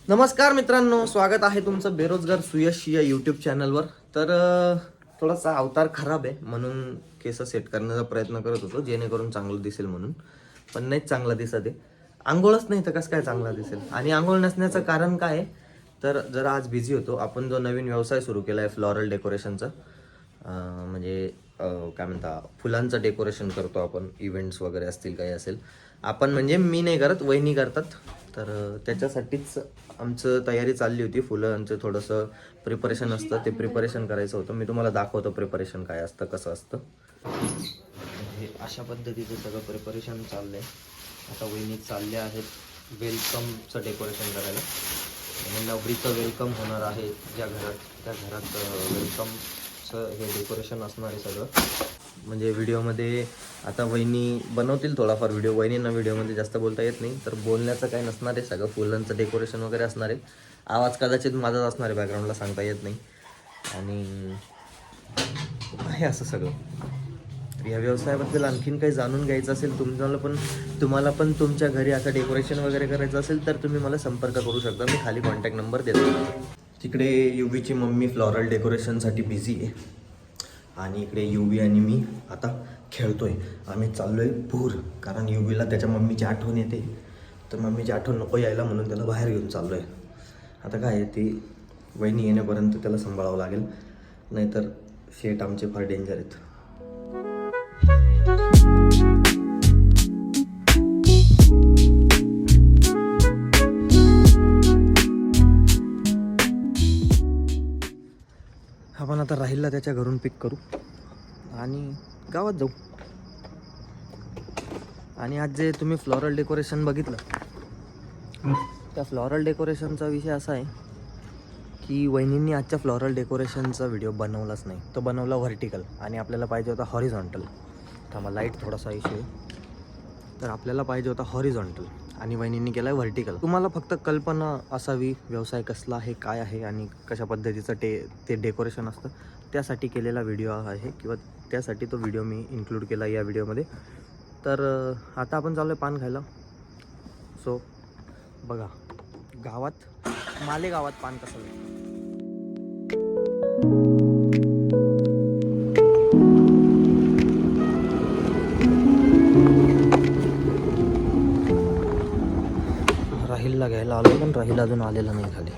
नमस्कार मित्रांनो, स्वागत आहे तुमचं बेरोजगार सुयश या यूट्यूब चॅनलवर. तर थोडासा अवतार खराब आहे म्हणून केस सेट करण्याचा प्रयत्न करत होतो जेणेकरून चांगलं दिसेल म्हणून, पण नाहीच चांगला दिसत आहे. आंघोळच नाही तर कसं काय चांगला दिसेल. आणि आंघोळ नसण्याचं कारण काय आहे तर जरा आज बिझी होतो. आपण जो नवीन व्यवसाय सुरू केला आहे फ्लॉरल डेकोरेशनचा, म्हणजे काय म्हणता फुलांचं डेकोरेशन करतो आपण. इव्हेंट्स वगैरे असतील काही असेल आपण, म्हणजे मी नाही करत, वहिनी करतात. तर त्याच्यासाठीच आमचं तयारी चालली होती. फुलांचं थोडंसं प्रिपरेशन असतं, ते प्रिपरेशन करायचं होतं. मी तुम्हाला दाखवतो प्रिपरेशन काय असतं, कसं असतं. हे अशा पद्धतीचं सगळं प्रिपरेशन चाललं आहे. आता वहिनी चालल्या आहेत वेलकमचं डेकोरेशन करायला. आणि नवरीचं वेलकम होणार आहे ज्या घरात, त्या घरात वेलकमचं हे डेकोरेशन असणार आहे सगळं. म्हणजे व्हिडिओमध्ये आता वहिनी बनवतील थोडाफार व्हिडिओ. वहिनींना व्हिडिओमध्ये जास्त बोलता येत नाही, तर बोलण्याचं काही नसणार आहे. सगळं फुलांचं डेकोरेशन वगैरे असणार आहे. आवाज कदाचित माझाच असणार आहे बॅकग्राऊंडला, सांगता येत नाही. आणि आहे असं सगळं. या व्यवसायाबद्दल आणखीन काही जाणून घ्यायचं असेल तुम्हाला पण तुमच्या घरी असं डेकोरेशन वगैरे करायचं असेल तर तुम्ही मला संपर्क करू शकता. मी खाली कॉन्टॅक्ट नंबर देतो. तिकडे युवीची मम्मी फ्लॉरल डेकोरेशनसाठी बिझी आहे आणि इकडे युवी आणि मी आता खेळतोय. आम्ही चाललो आहे भूर, कारण युवीला त्याच्या मम्मीची आठवण येते. तर मम्मीची आठवण नको यायला म्हणून त्याला बाहेर घेऊन चाललो आहे. आता काय आहे, ती वहिनी येण्यापर्यंत त्याला सांभाळावं लागेल, नाहीतर शेट आमचे फार डेंजर आहेत. आपण आता राहिलला त्याच्या घरून पिक करू आणि गावात जाऊ. आणि आज जे तुम्ही फ्लॉरल डेकोरेशन बघितलं, त्या फ्लॉरल डेकोरेशनचा विषय असा आहे की वहिनींनी आजच्या फ्लॉरल डेकोरेशनचा व्हिडिओ बनवलाच नाही. तो बनवला व्हर्टिकल आणि आपल्याला पाहिजे होता हॉरिझॉन्टल. थांबा, लाईट थोडासा इश्यू आहे. तर आपल्याला पाहिजे होता हॉरिझॉन्टल आणि वहिनींनी केला आहे व्हर्टिकल. तुम्हाला फक्त कल्पना असावी व्यवसाय कसला आहे, काय आहे आणि कशा पद्धतीचं ते डेकोरेशन असतं, त्यासाठी केलेला व्हिडिओ आहे, किंवा त्यासाठी तो व्हिडिओ मी इन्क्लूड केला या व्हिडिओमध्ये. तर आता आपण चाललो आहे पान खायला. सो बघा गावात, मालेगावात पान कसं आहे. राहिलला घ्यायला आलो, पण राहिल अजून आलेला नाही खाली.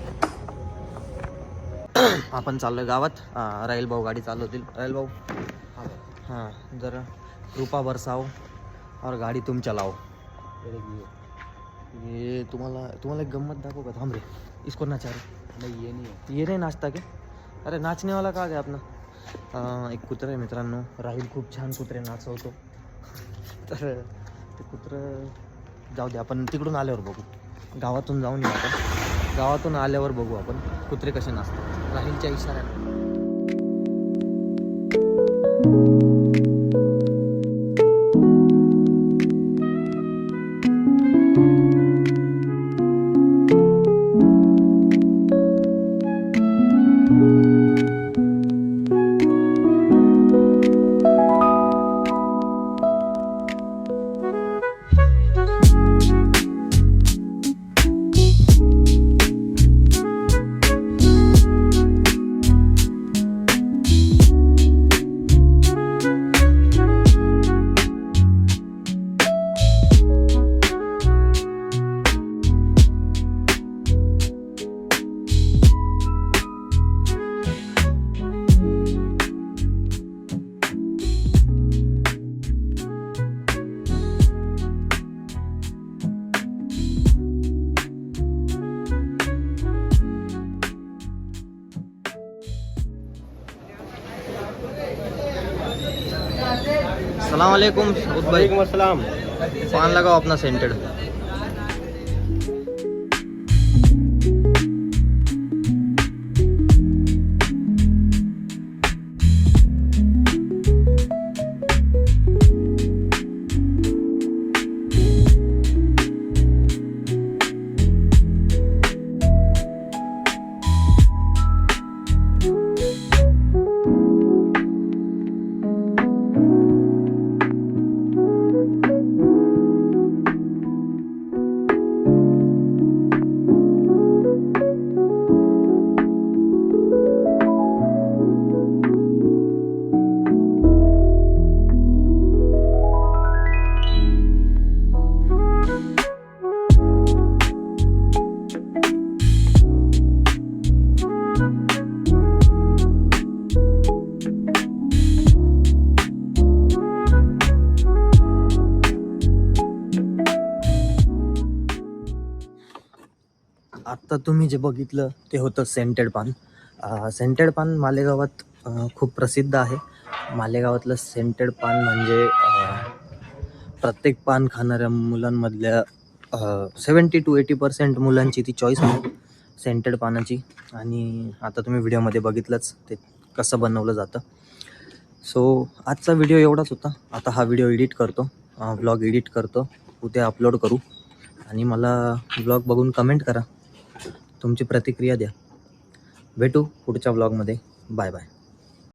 आपण चाललोय गावात. राहील भाऊ गाडी चालवतील. राहील भाऊ, हां जरा कृपा बरसाओ और गाडी तुम चलाओ. ये तुम्हाला एक गम्मत दाखवू का? थांब रे, इसको नाचा रे. नहीं ये नहीं नाचता क्या? अरे नाचने वाला का गया अपना. एक कुत्रा आहे मित्रांनो. राहील खूप छान कुत्रे नाचवतो. तर ते कुत्रं जाऊ दे, आपण तिकडून आल्यावर बघू. गावातून जाऊन येऊ आपण. गावातून आल्यावर बघू आपण कुत्रे कसे नाचतात राहीलच्या इशाऱ्याने. अस्सलाम वालेकुम साउद भाई. वालेकुम अस्सलाम. पान लगाओ अपना सेंटेड. आत्ता तुम्ही जे बघितलं ते होतं सेंटेड पान. सेंटेड पान मालेगावात खूप प्रसिद्ध आहे. मालेगावातलं सेंटेड पान म्हणजे प्रत्येक पान खाणाऱ्या मुलांमधल्या 70-80% मुलांची ती चॉईस आहे सेंटेड पानाची. आणि आता तुम्ही व्हिडिओमध्ये बघितलंच ते कसं बनवलं जातं. सो आजचा व्हिडिओ एवढाच होता. आता हा व्हिडिओ एडिट करतो, व्लॉग एडिट करतो, उद्या अपलोड करू. आणि मला व्लॉग बघून कमेंट करा, तुमची प्रतिक्रिया द्या. भेटू पुढच्या व्लॉगमध्ये. Bye bye.